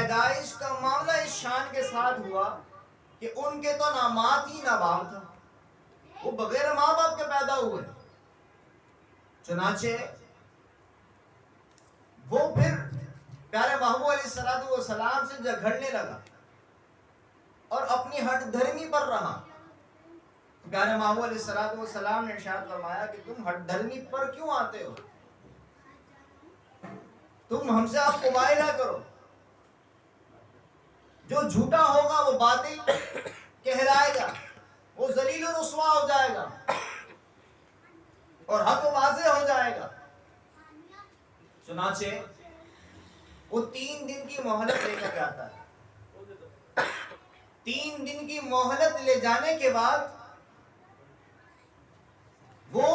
پیدائش کا معاملہ اس شان کے ساتھ ہوا کہ ان کے تو نہ ماں تھی نہ باپ تھا، وہ بغیر ماں باپ کے پیدا ہوئے۔ چنانچہ وہ پھر پیارے محبوب علیہ السلام سے جھگڑنے لگا اور اپنی ہٹ دھرمی پر رہا۔ پیارے محبوب علیہ السلام نے ارشاد فرمایا کہ تم ہٹ دھرمی پر کیوں آتے ہو؟ تم ہم سے آپ مباہلہ کرو، جو جھوٹا ہوگا وہ باطل کہلائے گا، وہ ذلیل و رسوا ہو جائے گا اور حق واضح ہو جائے گا۔ چنانچہ وہ 3 دن کی مہلت لے کر آتا ہے۔ 3 دن کی مہلت لے جانے کے بعد وہ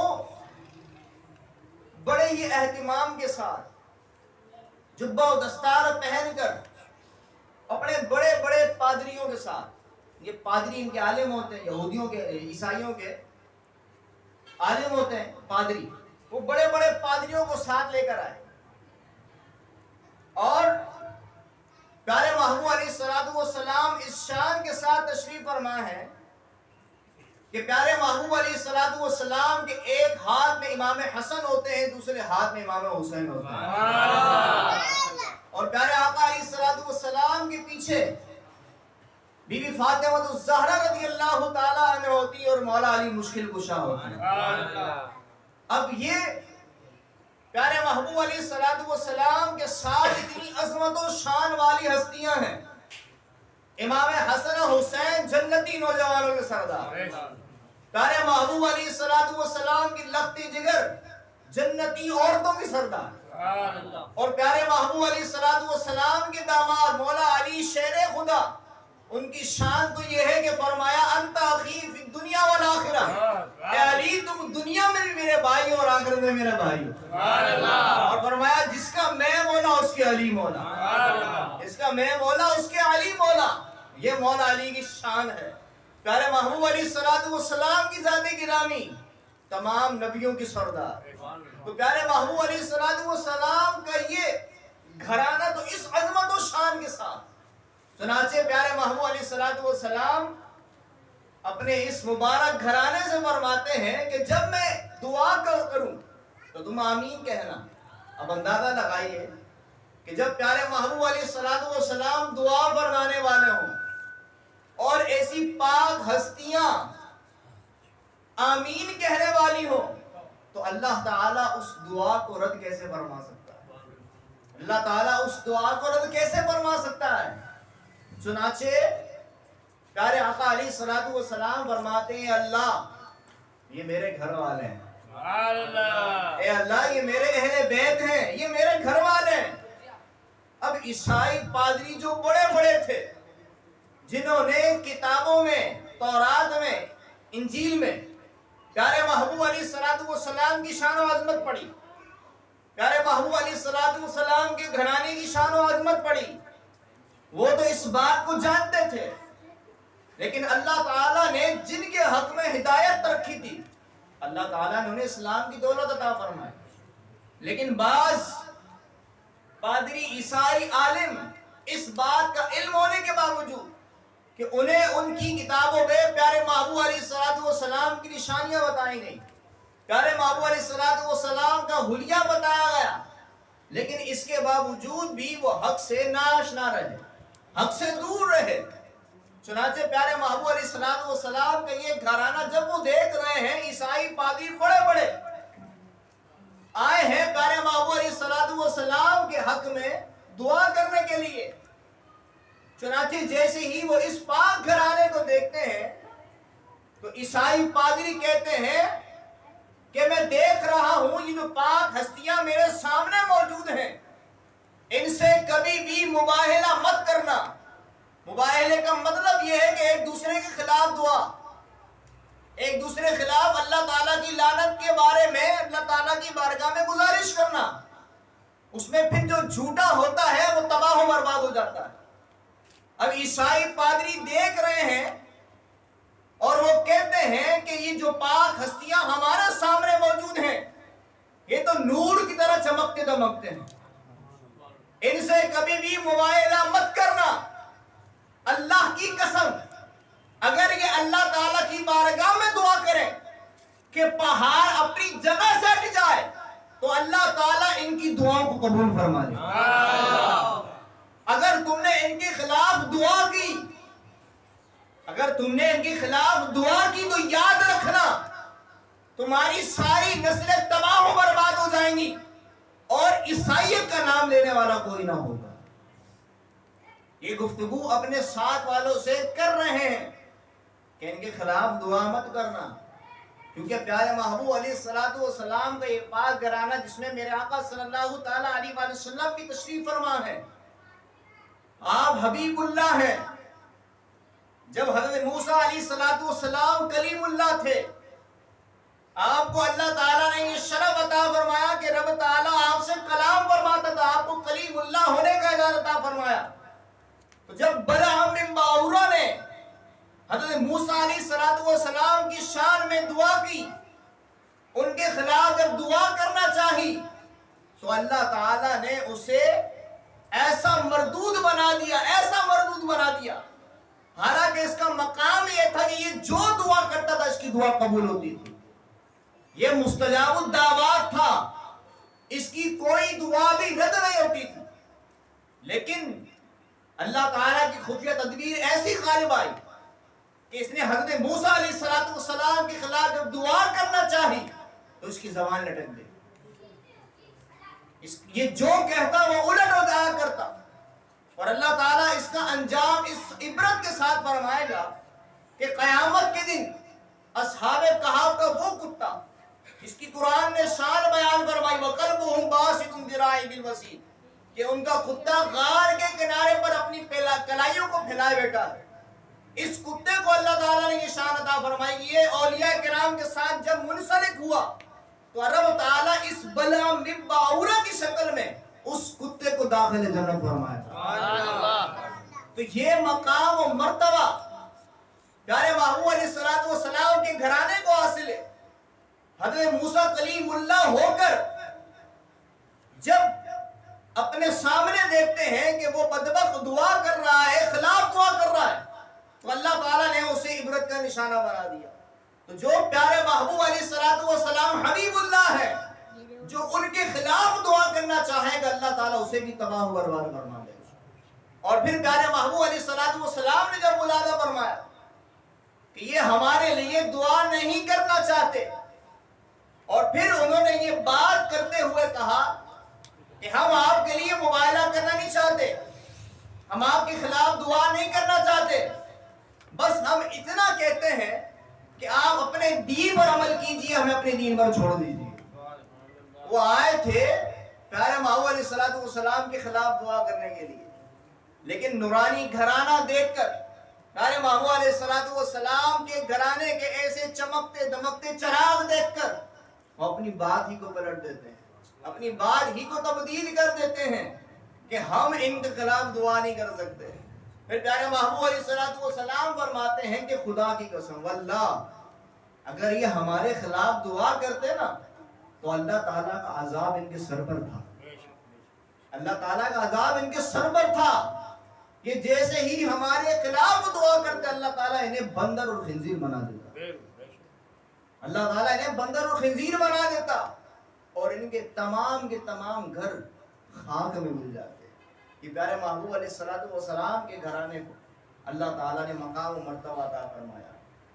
بڑے ہی اہتمام کے ساتھ جبہ و دستار پہن کر اپنے بڑے بڑے پادریوں کے ساتھ، یہ پادری ان کے عالم ہوتے ہیں، یہودیوں کے عیسائیوں کے عالم ہوتے ہیں پادری، وہ بڑے بڑے پادریوں کو ساتھ لے کر آئے اور پیارے محبوب علیہ السلام اس شان کے ساتھ تشریف فرما ہے کہ پیارے محبوب علیہ السلام کے ایک ہاتھ میں امام حسن ہوتے ہیں، دوسرے ہاتھ میں امام حسین ہوتے ہیں، اور پیارے آقا علیہ السلام کے پیچھے بی بی فاطمہ الزہرا رضی اللہ تعالیٰ عنہ ہوتی اور مولا علی مشکل کشا ہوتی ہے۔ اب یہ پیارے محبوب علیہ السلام کے ساتھ اتنی عظمت و شان والی ہستیاں ہیں۔ امام حسن حسین جنتی نوجوانوں کے سردار، پیارے محبوب علیہ السلام کی لختی جگر جنتی عورتوں کی سردار، اور پیارے محبوب علیہ السلام کے داماد مولا علی شیر خدا، ان کی شان تو یہ ہے کہ فرمایا انت اخی فی الدنیا والآخرہ، اے علی تم دنیا میں بھی میرے بھائی اور آخرت میں میرا بھائی ہو، اور فرمایا جس کا میں مولا اس کے علی مولا، جس کا میں مولا اس کے علی مولا، یہ مولا علی کی شان ہے۔ پیارے محبوب علیہ السلام کی ذات گرامی تمام نبیوں کی سردار، تو پیارے محبوب علیہ السلام کا یہ گھرانہ تو اس عظمت و شان کے ساتھ، چنانچہ پیارے محبوب علیہ السلام اپنے اس مبارک گھرانے سے فرماتے ہیں کہ جب میں دعا کروں تو تم آمین کہنا۔ اب اندازہ لگائیے کہ جب پیارے محبوب علیہ السلام دعا فرمانے والے ہوں اور ایسی پاک ہستیاں آمین کہنے والی ہوں تو اللہ تعالیٰ اس دعا کو رد کیسے فرما سکتا ہے؟ اللہ تعالیٰ اس دعا کو رد کیسے فرما سکتا ہے؟ چنانچہ پیارے آقا علیہ السلام فرماتے ہیں اللہ یہ میرے گھر والے ہیں، اے اللہ یہ میرے اہل بیت ہیں، یہ میرے گھر والے ہیں۔ اب عیسائی پادری جو بڑے بڑے تھے، جنہوں نے کتابوں میں، تورات میں، انجیل میں پیارے محبوب علیہ السلام کی شان و عظمت پڑھی، پیارے محبوب علیہ السلام کے گھرانے کی شان و عظمت پڑھی، وہ تو اس بات کو جانتے تھے، لیکن اللہ تعالیٰ نے جن کے حق میں ہدایت رکھی تھی اللہ تعالیٰ نے انہیں اسلام کی دولت عطا فرمائی، لیکن بعض پادری عیسائی عالم اس بات کا علم ہونے کے باوجود کہ انہیں ان کی کتابوں میں پیارے محبوب علیہ السلام کی نشانیاں بتائی گئی، پیارے محبوب علیہ السلام کا حلیہ بتایا گیا، لیکن اس کے باوجود بھی وہ حق سے ناآشنا رہے، حق سے دور رہے۔ چنانچہ پیارے محبوب علیہ السلام کا یہ گھرانہ جب وہ دیکھ رہے ہیں عیسائی پادری بڑے بڑے آئے ہیں پیارے محبوب علیہ السلام کے حق میں دعا کرنے کے لیے، چنانچہ جیسے ہی وہ اس پاک گھرانے کو دیکھتے ہیں تو عیسائی پادری کہتے ہیں کہ میں دیکھ رہا ہوں یہ جو پاک ہستیاں میرے سامنے موجود ہیں ان سے کبھی بھی مباہلہ مت کرنا۔ مباہلے کا مطلب یہ ہے کہ ایک دوسرے کے خلاف دعا، ایک دوسرے کے خلاف اللہ تعالیٰ کی لعنت کے بارے میں اللہ تعالیٰ کی بارگاہ میں گزارش کرنا، اس میں پھر جو جھوٹا ہوتا ہے وہ تباہ و برباد ہو جاتا ہے۔ اب عیسائی پادری دیکھ رہے ہیں اور وہ کہتے ہیں کہ یہ جو پاک ہستیاں ہمارے سامنے موجود ہیں یہ تو نور کی طرح چمکتے دمکتے ہیں، ان سے کبھی بھی مباہلہ مت کرنا۔ کی قسم اگر یہ اللہ تعالیٰ کی بارگاہ میں دعا کریں کہ پہاڑ اپنی جگہ سے ہٹ جائے تو اللہ تعالیٰ ان کی دعاؤں کو قبول فرما لے. اگر تم نے ان کے خلاف دعا کی تو یاد رکھنا تمہاری ساری نسلیں تباہ و برباد ہو جائیں گی اور عیسائیت کا نام لینے والا کوئی نہ ہوگا. یہ گفتگو اپنے ساتھ والوں سے کر رہے ہیں کہ ان کے خلاف دعا مت کرنا، کیونکہ پیارے محبوب علیہ السلام کا یہ پاک گھرانہ جس میں میرے آقا صلی اللہ تعالیٰ علیہ وآلہ وسلم کی تشریف فرما ہے، آپ حبیب اللہ ہیں. جب حضرت موسیٰ علیہ السلام کلیم اللہ تھے، آپ کو اللہ تعالیٰ نے یہ شرف عطا فرمایا کہ رب تعالیٰ آپ سے کلام فرماتا تھا، آپ کو کلیم اللہ ہونے کا اعزاز عطا فرمایا. تو جب بلعام بن باورہ نے حضرت موسیٰ علیہ السلام کی شان میں دعا کی، ان کے خلاف جب دعا کرنا چاہی تو اللہ تعالیٰ نے اسے ایسا مردود بنا دیا. حالانکہ اس کا مقام یہ تھا کہ یہ جو دعا کرتا تھا اس کی دعا قبول ہوتی تھی، یہ مستجاب الدعوات تھا، اس کی کوئی دعا بھی رد نہیں ہوتی تھی. لیکن اللہ تعالیٰ کی خفیہ تدبیر ایسی غالب آئی کہ اس نے حضرت موسیٰ علیہ السلام کے خلاف جب دعا کرنا چاہی تو اس کی زبان لٹک گئی. یہ جو کہتا وہ الٹ ہو جایا کرتا. اور اللہ تعالیٰ اس کا انجام اس عبرت کے ساتھ فرمائے گا کہ قیامت کے دن اصحاب کہف کا وہ کتا اس کی قرآن نے شان بیان فرمائی، وَقَلْبُهُمْ بَاسِطٌ ذِرَاعِهِ بِالْوَسِيلِ، کہ ان کا کتا غار کے کنارے پر اپنی کلائیوں کو پھیلائے بیٹھا ہے. اس کتے کو اللہ تعالیٰ نے یہ شان عطا فرمائی. یہ اولیاء کرام کے ساتھ جب منسلک ہوا تو رب تعالیٰ اس بلعام بن باورہ کی شکل میں اس کتے کو داخل جنت فرمایا. تو یہ مقام و مرتبہ پیارے محبوب علیہ السلام کے گھرانے کو حاصل ہے. حضرت موسیٰ کلیم اللہ ہو کر جب اپنے سامنے دیکھتے ہیں کہ وہ بدبخت دعا کر رہا ہے، خلاف دعا کر رہا ہے، تو اللہ تعالیٰ نے اسے عبرت کا نشانہ بنا دیا. تو جو پیارے محبوب علیہ السلام حبیب اللہ ہے، جو ان کے خلاف دعا کرنا چاہے گا اللہ تعالیٰ اسے بھی تباہ و برباد فرما دے گا. اور پھر پیارے محبوب علیہ السلام نے جب ملاحظہ فرمایا کہ یہ ہمارے لیے دعا نہیں کرنا چاہتے، اور پھر انہوں نے یہ بات کرتے ہوئے کہا کہ ہم آپ کے لیے مباہلہ کرنا نہیں چاہتے، ہم آپ کے خلاف دعا نہیں کرنا چاہتے، بس ہم اتنا کہتے ہیں کہ آپ اپنے دین پر عمل کیجئے، ہمیں اپنے دین پر چھوڑ دیجئے. وہ آئے تھے پیارے محبوب علیہ السلام کے خلاف دعا کرنے کے لیے، لیکن نورانی گھرانہ دیکھ کر، پیارے محبوب علیہ السلام کے گھرانے کے ایسے چمکتے دمکتے چراغ دیکھ کر وہ اپنی بات ہی کو پلٹ دیتے ہیں، اپنی بات ہی کو تبدیل کر دیتے ہیں کہ ہم ان کے خلاف دعا نہیں کر سکتے. پھر پیارے محبوب علیہ السلام فرماتے ہیں کہ خدا کی قسم واللہ اگر یہ ہمارے خلاف دعا کرتے نا تو اللہ تعالیٰ کا عذاب ان کے سر پر تھا، اللہ تعالیٰ کا عذاب ان کے سر پر تھا. یہ جیسے ہی ہمارے خلاف دعا کرتے اللہ تعالیٰ انہیں بندر اور خنزیر بنا دیتا، اللہ تعالیٰ انہیں بندر اور خنزیر بنا دیتا اور ان کے تمام گھر خاک میں مل جاتے. یہ پیارے محبوب علیہ السلام کے گھرانے کو اللہ تعالیٰ نے مقام و مرتبہ عطا فرمایا.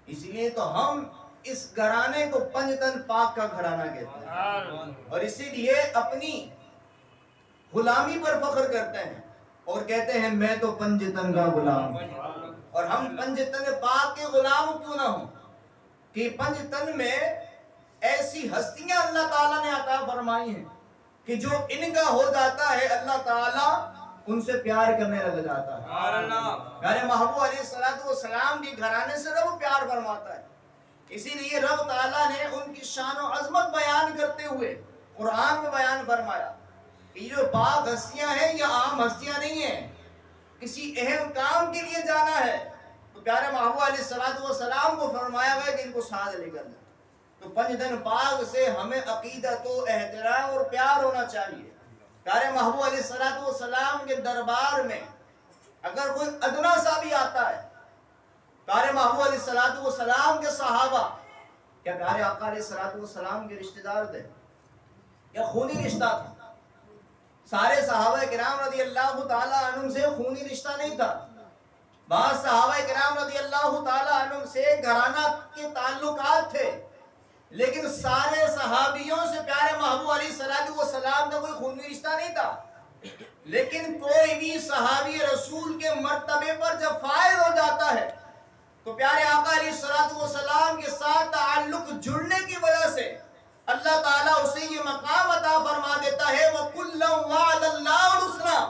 اس لیے تو ہم اس گھرانے کو پنجتن پاک کا گھرانہ کہتے ہیں، اور اسی لیے اپنی غلامی پر فخر کرتے ہیں اور کہتے ہیں میں تو پنجتن کا غلام ہوں. اور ہم پنجتن پاک کے غلام کیوں نہ ہوں کہ پنجتن میں ایسی ہستیاں اللہ تعالیٰ نے عطا فرمائی ہیں کہ جو ان کا ہو جاتا ہے اللہ تعالیٰ ان سے پیار کرنے لگ جاتا ہے. پیارے محبوب علیہ السلام کے گھرانے سے رب پیار فرماتا ہے. اسی لیے رب تعالیٰ نے ان کی شان و عظمت بیان کرتے ہوئے قرآن میں بیان فرمایا کہ یہ جو پاک ہستیاں ہیں یہ عام ہستیاں نہیں ہیں، کسی اہم کام کے لیے جانا ہے تو پیارے محبوب علیہ السلام کو فرمایا گیا کہ ان کو ساتھ لے کر جائیں. تو پنجتن پاک سے ہمیں عقیدت و احترام اور پیار ہونا چاہیے. پیارے محبوب علیہ السلام کے دربار میں اگر کوئی ادنا سا بھی آتا ہے پیارے محبوب علیہ الصلوۃ والسلام کے صحابہ کیا پیارے آقا علیہ الصلوۃ والسلام کے رشتہ دار تھے؟ یا خونی رشتہ تھا؟ سارے صحابہ کرام رضی اللہ تعالی عنہم سے خونی رشتہ نہیں تھا. بعض صحابہ کرام رضی اللہ تعالی عنہم سے گھرانہ کے تعلقات تھے، لیکن سارے صحابیوں سے پیارے محبوب علیہ الصلوۃ والسلام کا کوئی خونی رشتہ نہیں تھا. لیکن کوئی بھی صحابی رسول کے مرتبے پر جب فائز ہو جاتا ہے تو پیارے آقا علیہ الصلوۃ والسلام کے ساتھ تعلق جڑنے کی وجہ سے اللہ تعالیٰ اسے یہ مقام عطا فرما دیتا ہے وَكُلًّا وَعَدَ اللَّهُ الْحُسْنَىٰ،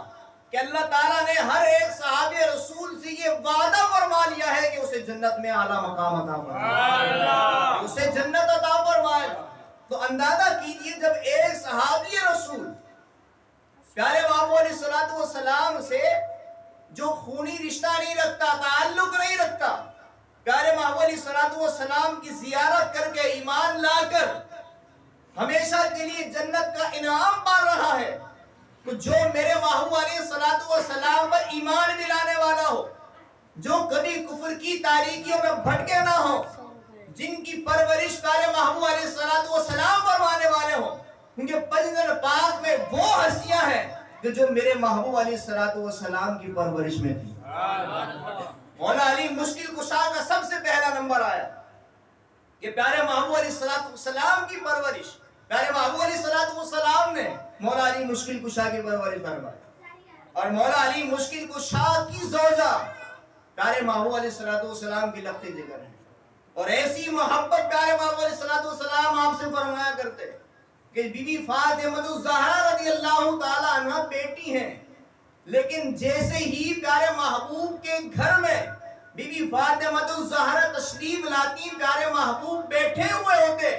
کہ اللہ تعالیٰ نے ہر ایک صحابی رسول سے یہ وعدہ فرما لیا ہے کہ اسے جنت میں اعلیٰ مقام عطا فرمائے، اسے جنت عطا فرمائے. تو اندازہ کیجئے جب ایک صحابی رسول پیارے محبوب علیہ الصلوۃ والسلام سے جو خونی رشتہ نہیں رکھتا، تعلق نہیں رکھتا، پیارے محبوب علیہ الصلوۃ والسلام کی زیارت کر کے ایمان لا کر ہمیشہ کے لیے جنت کا انعام پا رہا ہے، تو جو میرے محبوب علیہ الصلوۃ والسلام پر ایمان دلانے والا ہو، جو کبھی کفر کی تاریکیوں میں بھٹکے نہ ہو، جن کی پرورش پیارے محبوب علیہ الصلوۃ والسلام فرمانے والے ہوں، کیونکہ پنجر پاک میں وہ ہستیاں ہیں کہ جو میرے محبوب علیہ الصلوۃ والسلام کی پرورش میں تھی. مولا علی مشکل کشا کا سب سے پہلا نمبر آیا کہ پیارے محبوب علیہ الصلوۃ والسلام کی پرورش، پیارے محبوب علیہ الصلوۃ والسلام نے مولا علی مشکل کشا کی پرورش فرمائی، اور مولا علی مشکل کشا کی زوجہ پیارے محبوب علیہ الصلوۃ والسلام کی لخت جگر ہے. اور ایسی محبت پیارے محبوب علیہ الصلوۃ والسلام آپ سے فرمایا کرتے کہ بی بی فاطمہ الزہرا رضی اللہ تعالی عنہ بیٹی ہیں، لیکن جیسے ہی پیارے محبوب کے گھر میں بی بی فاطمہ الزہرا تشریف لاتی، پیارے محبوب بیٹھے ہوئے ہوتے،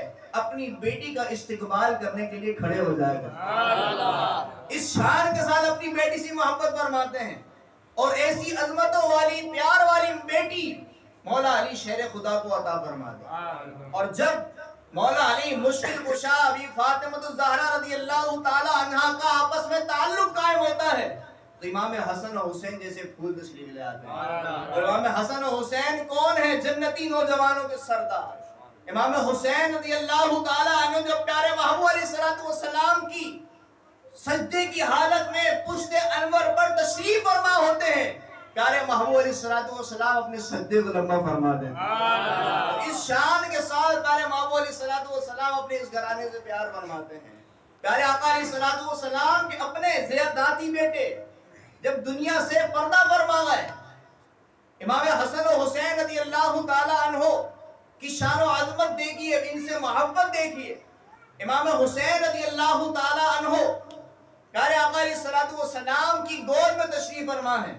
اپنی بیٹی کا استقبال کرنے کے لیے کھڑے ہو جائے گا. اس شان کے ساتھ اپنی بیٹی سے محبت فرماتے ہیں. اور ایسی عظمتوں والی پیار والی بیٹی مولا علی شیر خدا کو عطا فرما دے. اور جب مولا علی مشکل کشا بی فاطمہ الزہرا رضی اللہ تعالی عنہا کا آپس میں تعلق قائم ہوتا ہے تو امام حسن و حسین جیسے پھول تشریف لے آتے ہیں. اور امام حسن و حسین کون ہیں؟ جنتی نوجوانوں کے سردار. امام حسین رضی اللہ تعالی عنہ جو پیارے محبوب علیہ الصلوۃ والسلام کی سجدے کی حالت میں پشت انور پر تشریف فرما ہوتے ہیں، پیارے محبوب علیہ الصلوۃ والسلام اپنے سجدے کو لمبا فرما دیتے ہیں. اس شان کے ساتھ پیارے محبوب علیہ الصلوۃ والسلام اپنے اس گھرانے سے پیار فرماتے ہیں. پیارے آقا علیہ الصلوۃ والسلام کے اپنے زیاداتی بیٹے جب دنیا سے پردہ فرما گئے، امام حسن و حسین رضی اللہ تعالی عنہ کی شان و عظمت دیکھیے، ان سے محبت دیکھیے. امام حسین رضی اللہ تعالی عنہ پیارے آقا علیہ الصلوۃ والسلام کی گود میں تشریف فرما ہے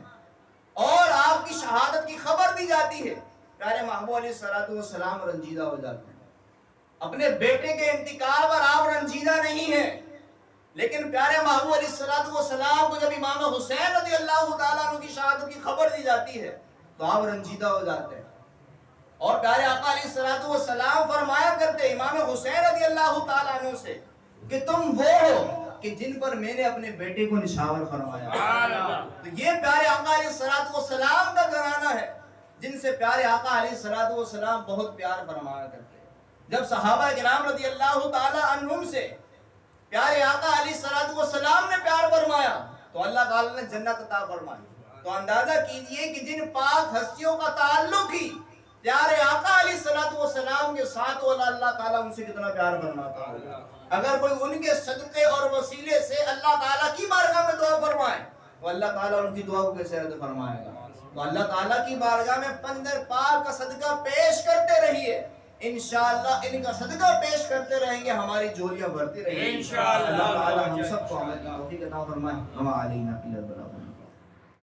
اور آپ کی شہادت کی خبر دی جاتی ہے. پیارے محبوب علیہ الصلوۃ والسلام رنجیدہ ہو جاتے ہیں. اپنے بیٹے کے انتقال پر آپ رنجیدہ نہیں ہیں، لیکن پیارے محبوب علیہ الصلوۃ والسلام کو جب امام حسین رضی اللہ تعالیٰ عنہ کی شہادت کی خبر دی جاتی ہے تو آپ رنجیدہ ہو جاتے ہیں. اور پیارے آقا علیہ الصلوۃ والسلام فرمایا کرتے امام حسین رضی اللہ تعالیٰ عنہ سے کہ تم وہ ہو کہ جن پر میں نے اپنے بیٹے کو نشاور فرمایا. تو یہ پیارے آقا علیہ الصلوۃ والسلام کا گھرانہ ہے جن سے پیارے آقا علیہ الصلوۃ والسلام بہت پیار فرمایا کرتے. جب صحابہ کرام رضی اللہ تعالی عنہم سے پیارے آقا علیہ الصلوۃ والسلام نے پیار فرمایا تو اللہ تعالی نے جنت عطا فرمائی. تو اندازہ کیجئے کہ جن پاک ہستیوں کا تعلق ہی پیارے آقا علیہ الصلوۃ والسلام کے ساتھ ہو، اللہ تعالیٰ ان سے کتنا پیار فرماتا ہوگا. اگر کوئی ان کے صدقے اور وسیلے سے اللہ تعالیٰ کی بارگاہ میں دعا فرمائے تو اللہ تعالیٰ ان کی دعا کو کیسے رد فرمائے گا. تو اللہ تعالیٰ کی بارگاہ میں پندر پاک کا صدقہ پیش کرتے رہیے، انشاءاللہ ان کا صدقہ پیش کرتے رہیں گے، ہماری جھولیاں بھرتی رہیں گی انشاءاللہ. اللہ تعالیٰ ہم سب کو عمل کی توفیق عطا فرمائے. وما علینا الا البلاغ.